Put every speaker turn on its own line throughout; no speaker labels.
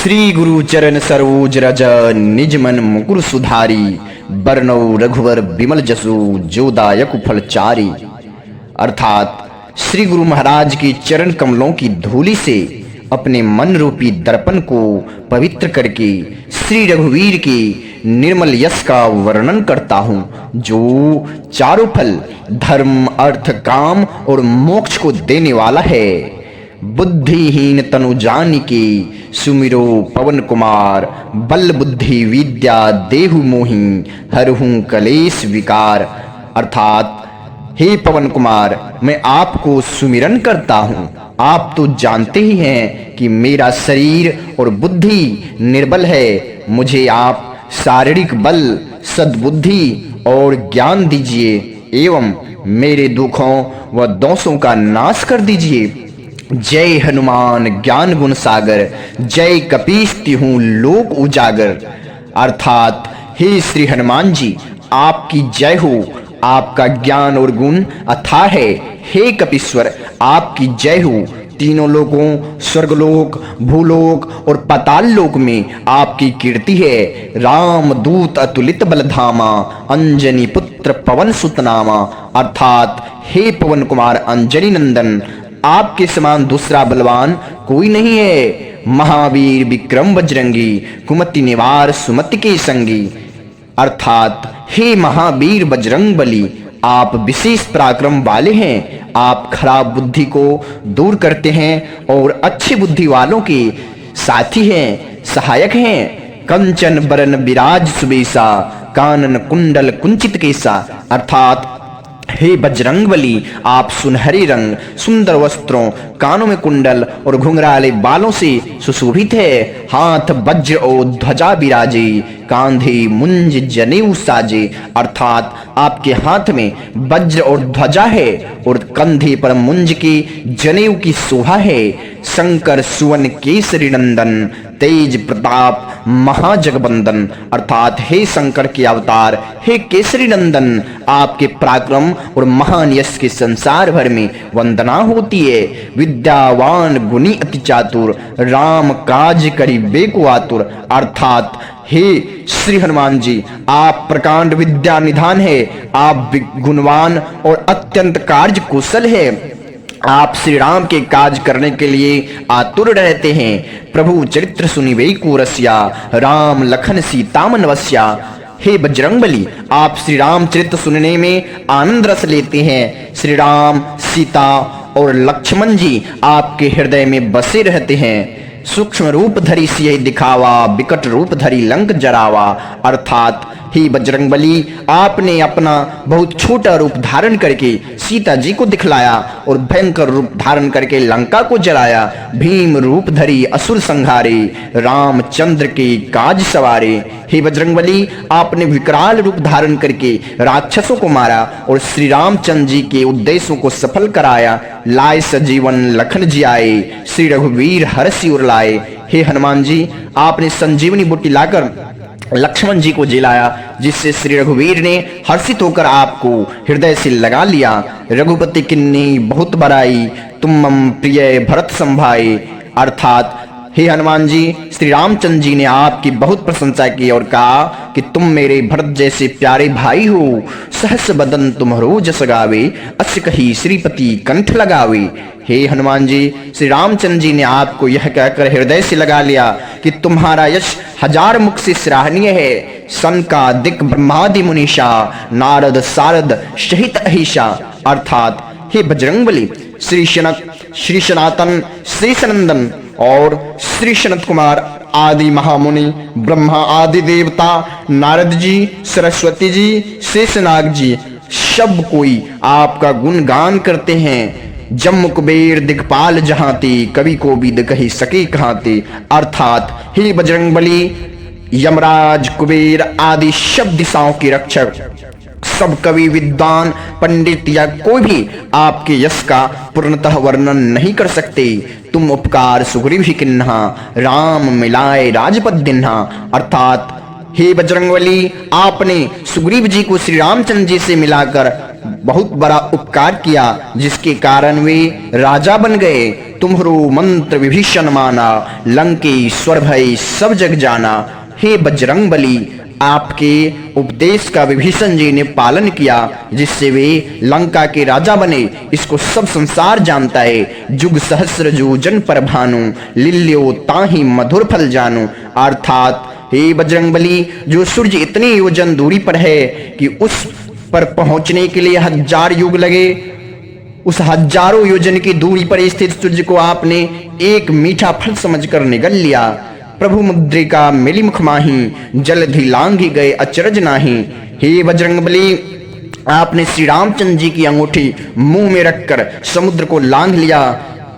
श्री गुरु चरण सरोज रज निज मन मुकुर सुधारी बरनौ रघुवर विमल जसु जोदायक फलचारी। अर्थात श्री गुरु महाराज के चरण कमलों की धूलि से अपने मन रूपी दर्पण को पवित्र करके श्री रघुवीर के निर्मल यश का वर्णन करता हूँ, जो चारों फल धर्म अर्थ काम और मोक्ष को देने वाला है। बुद्धिहीन तनु जानिके सुमिरो पवन कुमार, बल बुद्धि विद्या देहु मोहि हरहूं कलेश विकार। अर्थात हे पवन कुमार, मैं आपको सुमिरन करता हूँ। आप तो जानते ही हैं कि मेरा शरीर और बुद्धि निर्बल है। मुझे आप शारीरिक बल, सद्बुद्धि और ज्ञान दीजिए एवं मेरे दुखों व दोषों का नाश कर दीजिए। जय हनुमान ज्ञान गुण सागर, जय कपीस तिहूं लोक उजागर। अर्थात हे श्री हनुमान जी, आपकी जय हो। आपका ज्ञान और गुण अथाह है। हे कपीश्वर, आपकी जय हो। तीनों लोकों स्वर्गलोक, भूलोक और पाताल लोक में आपकी कीर्ति है। राम दूत अतुलित बलधामा, अंजनी पुत्र पवन सुतनामा। अर्थात हे पवन कुमार अंजनी नंदन, आपके समान दूसरा बलवान कोई नहीं है। महावीर विक्रम बजरंगी, कुमति निवार सुमति के संगी। अर्थात हे महावीर बजरंग बली, आप विशेष पराक्रम वाले हैं। आप खराब बुद्धि को दूर करते हैं और अच्छी बुद्धि वालों के साथी हैं, सहायक हैं। कंचन बरन विराज सुबेसा, कानन कुंडल कुंचित केसा। अर्थात हे बजरंग बली, आप सुनहरे रंग, सुंदर वस्त्रों, कानों में कुंडल और घुंघराले बालों से सुशोभित है। हाथ वज्र और ध्वजा विराजे, कांधे मुंज जनेऊ साजे। अर्थात आपके हाथ में वज्र और ध्वजा है और कंधे पर मुंज की जनेऊ की शोभा है। शंकर सुवन केसरी नंदन, तेज प्रताप महाजगबंदन। अर्थात हे शंकर के अवतार, हे केसरी नंदन, आपके पराक्रम और महान यश के संसार भर में वंदना होती है। विद्यावान गुणी अति चातुर, राम काज करी बेको आतुर। अर्थात हे श्री हनुमान जी, आप प्रकांड विद्या निधान है। आप गुणवान और अत्यंत कार्य कुशल है। आप श्री राम के काज करने के लिए आतुर रहते हैं। प्रभु चरित्र सुनिवे को रसिया, राम लखन सीता मन वसिया। हे बजरंगबली, आप श्री राम चरित्र सुनने में आनंद रस लेते हैं। श्री राम, सीता और लक्ष्मण जी आपके हृदय में बसे रहते हैं। सूक्ष्म रूप धरी सिय दिखावा, विकट रूप धरी लंक जरावा। अर्थात हे बजरंगबली, आपने अपना बहुत छोटा रूप धारण करके सीता जी को दिखलाया और भयंकर रूप धारण करके लंका को जलाया। भीम रूप धरी असुर संहारे, रामचंद्र के काज सवारे। हे बजरंगबली, आपने विकराल रूप धारण करके राक्षसों को मारा और श्री रामचंद्र जी के उद्देश्यों को सफल कराया। लाए सजीवन लखन जी आए, श्री रघुवीर हर्षि उर लाए। हे हनुमान जी, आपने संजीवनी बूटी लाकर लक्ष्मण जी को जिलाया, जिससे श्री रघुवीर ने हर्षित होकर आपको हृदय से लगा लिया। रघुपति किन्नी बहुत बड़ाई, तुम मम प्रिय भरत संभाए। अर्थात हे हनुमान जी, श्री रामचंद्र जी ने आपकी बहुत प्रशंसा की और कहा कि तुम मेरे भरत जैसे प्यारे भाई हो। सहस बदन तुम्हारो जस गावे, अस कही श्रीपति कंठ लगावे। हे हनुमान जी, श्री रामचंद्र जी ने आपको यह कहकर हृदय से लगा लिया कि तुम्हारा यश हजार मुख से सराहनीय है। सनकादिक ब्रह्मादि मुनीषा, नारद सारद सहित अहिषा। अर्थात हे बजरंगबली, श्री शनक, श्री सनातन, श्री सनंदन और श्री सनत कुमार आदि महामुनि, ब्रह्मा आदि देवता, नारद जी, सरस्वती जी, शेषनाग जी, सब कोई आपका गुणगान करते हैं। जम्मू कुबेर दिक्पाल जहांते, कवि को विद कही सके कहाते। अर्थात हे बजरंगबली, यमराज, कुबेर आदि सब दिशाओं के रक्षक, सब कवि, विद्वान, पंडित या कोई भी आपके यश का पूर्णतः वर्णन नहीं कर सकते। तुम उपकार सुग्रीव ही किन्हा, राम मिलाए राजपद दिन्हा। अर्थात हे बजरंगबली, आपने सुग्रीव जी को श्री रामचंद्र जी से मिलाकर बहुत बड़ा उपकार किया, जिसके कारण वे राजा बन गए। तुम्हारो मंत्र विभीषण माना, लंकेश्वर भय सब जग जाना। हे बजरंग बली, आपके उपदेश का विभीषण जी ने पालन किया, जिससे वे लंका के राजा बने। इसको सब संसार जानता है। जुग सहस्र जो जन पर भानु, लिल्यो ताहि मधुर फल जानू। अर्थात हे बजरंगबली, जो सूर्य इतनी योजन दूरी पर है कि उस पर पहुंचने के लिए 1000 युग लगे, उस हजारों योजन की दूरी पर स्थित सूर्य को आपने एक मीठा फल समझकर निगल लिया। प्रभु मुद्रिका मिली मुख माही, जलधि लांघी गए अचरज नाही। हे बजरंगबली, आपने श्री रामचंद्र जी की अंगूठी मुंह में रखकर समुद्र को लांघ लिया।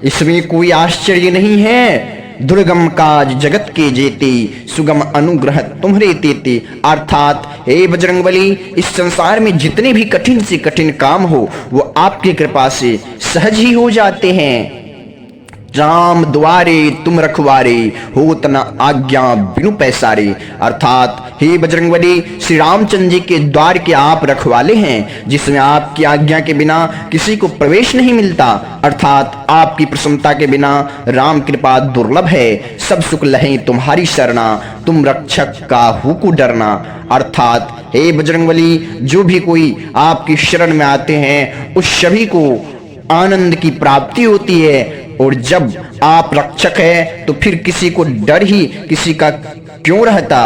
इसमें कोई आश्चर्य नहीं है। दुर्गम काज जगत के जेते, सुगम अनुग्रह तुम्हारे तेते। अर्थात हे बजरंगबली, इस संसार में जितने भी कठिन से कठिन काम हो, वो आपकी कृपा से सहज ही हो जाते हैं। राम द्वारे तुम रखवारे, होत न आज्ञा बिनु पैसारे। अर्थात हे बजरंगबली, श्री रामचंद्र जी के द्वार के आप रखवाले हैं, जिसमें आपकी आज्ञा के बिना किसी को प्रवेश नहीं मिलता। अर्थात आपकी प्रसन्नता के बिना राम कृपा दुर्लभ है। सब सुख लहे तुम्हारी शरणा, तुम रक्षक का हुकु डरना। अर्थात हे बजरंगबली, जो भी कोई आपकी शरण में आते हैं, उस सभी को आनंद की प्राप्ति होती है। और जब आप रक्षक है, तो फिर किसी को डर ही किसी का क्यों रहता।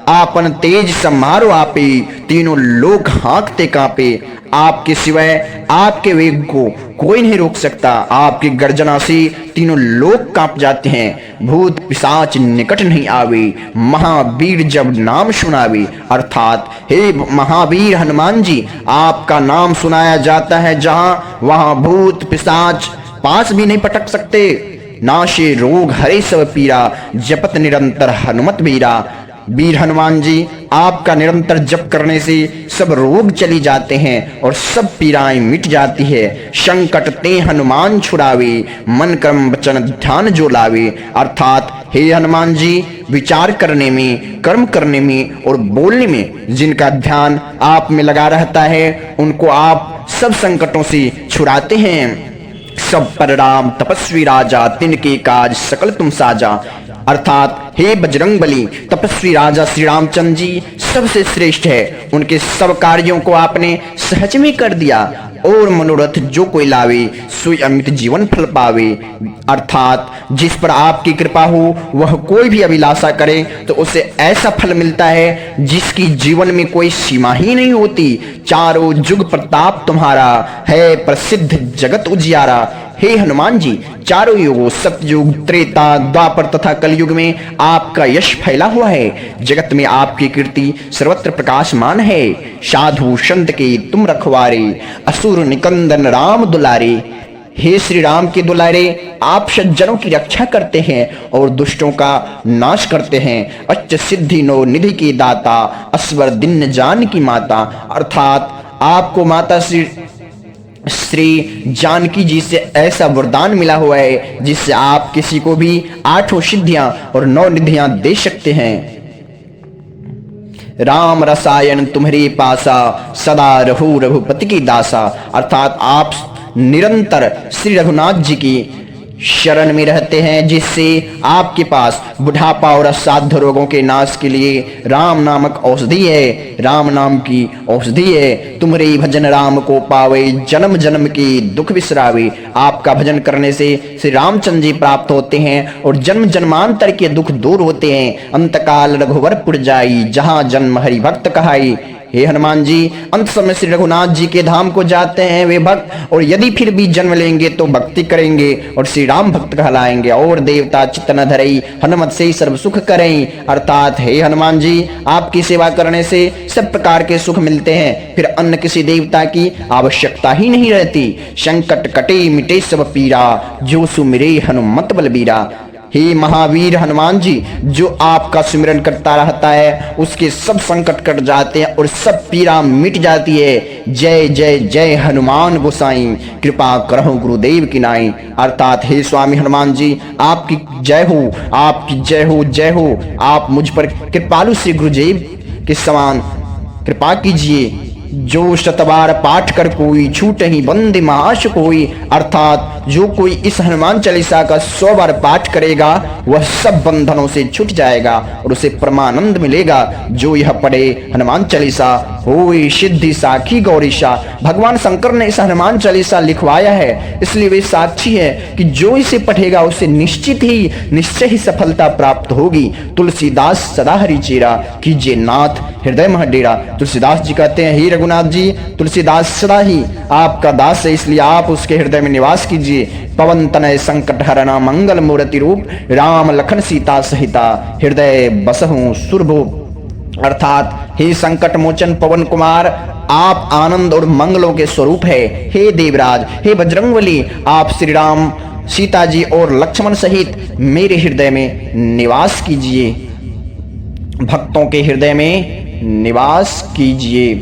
आपन तेज समारो आपे, तीनों लोग हाँकते कांपे। आपके सिवाय आपके वेग को कोई नहीं रोक सकता। आपकी गर्जना से तीनों लोग कांप जाते हैं। भूत पिशाच निकट नहीं आवे, महावीर जब नाम सुनावे। अर्थात हे महावीर हनुमान जी, आपका नाम सुनाया जाता है जहां, वहां भूत पिशाच पास भी नहीं पटक सकते। नाशे रोग हरे सब पीरा, जपत निरंतर हनुमत वीरा। वीर हनुमान जी, आपका निरंतर जप करने से सब रोग चली जाते हैं और सब पीड़ाएं मिट जाती है। संकट ते हनुमान छुड़ावे, मन कर्म वचन ध्यान जो लावे। अर्थात हे हनुमान जी, विचार करने में, कर्म करने में और बोलने में जिनका ध्यान आप में लगा रहता है, उनको आप सब संकटों से छुड़ाते हैं। सब पर राम तपस्वी राजा, तिनके काज सकल तुम साजा। अर्थात हे बजरंगबली, तपस्वी राजा श्री रामचंद्र जी सबसे श्रेष्ठ है। उनके सब कार्यों को आपने सहज में कर दिया। और मनोरथ जो कोई लावे, सोई अमित जीवन फल पावे। अर्थात जिस पर आपकी कृपा हो, वह कोई भी अभिलाषा करे तो उसे ऐसा फल मिलता है जिसकी जीवन में कोई सीमा ही नहीं होती। चारों जुग प्रताप तुम्हारा है, प्रसिद्ध जगत उजियारा। हे हनुमान जी, चारों युगों सतयुग, त्रेता, द्वापर तथा कलयुग में आपका यश फैला हुआ है। जगत में आपकी कीर्ति सर्वत्र प्रकाशमान है। साधु संत के तुम रखवारे, असुर निकंदन राम दुलारे। हे श्री राम के दुलारे, आप सज्जनों की रक्षा करते हैं और दुष्टों का नाश करते हैं। अच्च सिद्धि नो निधि की दाता, अस्वर दिन जान की माता। अर्थात आपको माता श्री जानकी जी से ऐसा वरदान मिला हुआ है, जिससे आप किसी को भी 8 सिद्धियां और 9 निधियां दे सकते हैं। राम रसायन तुम्हारे पासा, सदा रहु रघुपति की दासा। अर्थात आप निरंतर श्री रघुनाथ जी की शरण में रहते हैं, जिससे आपके पास बुढ़ापा और असाध्य रोगों के नाश के लिए राम नामक औषधि है। राम नाम की औषधि है। तुम्हारे भजन राम को पावे, जन्म जन्म की दुख बिसरावे। आपका भजन करने से श्री रामचंद्र जी प्राप्त होते हैं और जन्म जन्मांतर के दुख दूर होते हैं। अंतकाल रघुवरपुर जाई, जहां जन्म हरि भक्त कहाई। हे हनुमान जी, अंत समय श्री रघुनाथ जी के धाम को जाते हैं वे भक्त, और यदि फिर भी जन्म लेंगे तो भक्ति करेंगे और श्री राम भक्त कहलाएंगे। और देवता चित्त न धरई, हनुमत से सर्व सुख करें। अर्थात हे हनुमान जी, आपकी सेवा करने से सब प्रकार के सुख मिलते हैं, फिर अन्य किसी देवता की आवश्यकता ही नहीं रहती। संकट कटे मिटे सब पीरा, जो सुमिरे हनुमत बलबीरा। हे महावीर हनुमान जी, जो आपका सिमरन करता रहता है, उसके सब संकट कट जाते हैं और सब पीड़ा मिट जाती है। जय जय जय हनुमान गोसाई, कृपा करहु गुरुदेव की नाई। अर्थात हे स्वामी हनुमान जी, आपकी जय हो, आपकी जय हो, जय हो। आप मुझ पर कृपालु श्री गुरुदेव के समान कृपा कीजिए। जो शतबार पाठ कर कोई छूटे ही बंदे महाश कोई। अर्थात जो कोई इस हनुमान चालीसा का 100 बार पाठ करेगा वह सब बंधनों से छूट जाएगा और उसे परमानंद मिलेगा। जो यह पढ़े हनुमान चालीसा होई सिद्धि साखी गौरीशा। भगवान शंकर ने इस हनुमान चालीसा लिखवाया है, इसलिए वे साक्षी है कि जो इसे पढ़ेगा उसे निश्चय ही सफलता प्राप्त होगी। तुलसीदास सदा हरि चेरा, कीजिए नाथ हृदय मह डेरा। तुलसीदास जी कहते हैं, हे रघुनाथ जी, तुलसीदास सदा ही आपका दास है, इसलिए आप उसके हृदय में निवास कीजिए। पवन तनय संकट हरना मंगल मूर्ति रूप, राम लखन सीता सहिता हृदय बसहु सुरभु। अर्थात हे संकट मोचन पवन कुमार, आप आनंद और मंगलों के स्वरूप है। हे देवराज, हे बजरंगबली, आप श्री राम सीता जी और लक्ष्मण सहित मेरे हृदय में निवास कीजिए, भक्तों के हृदय में निवास कीजिए।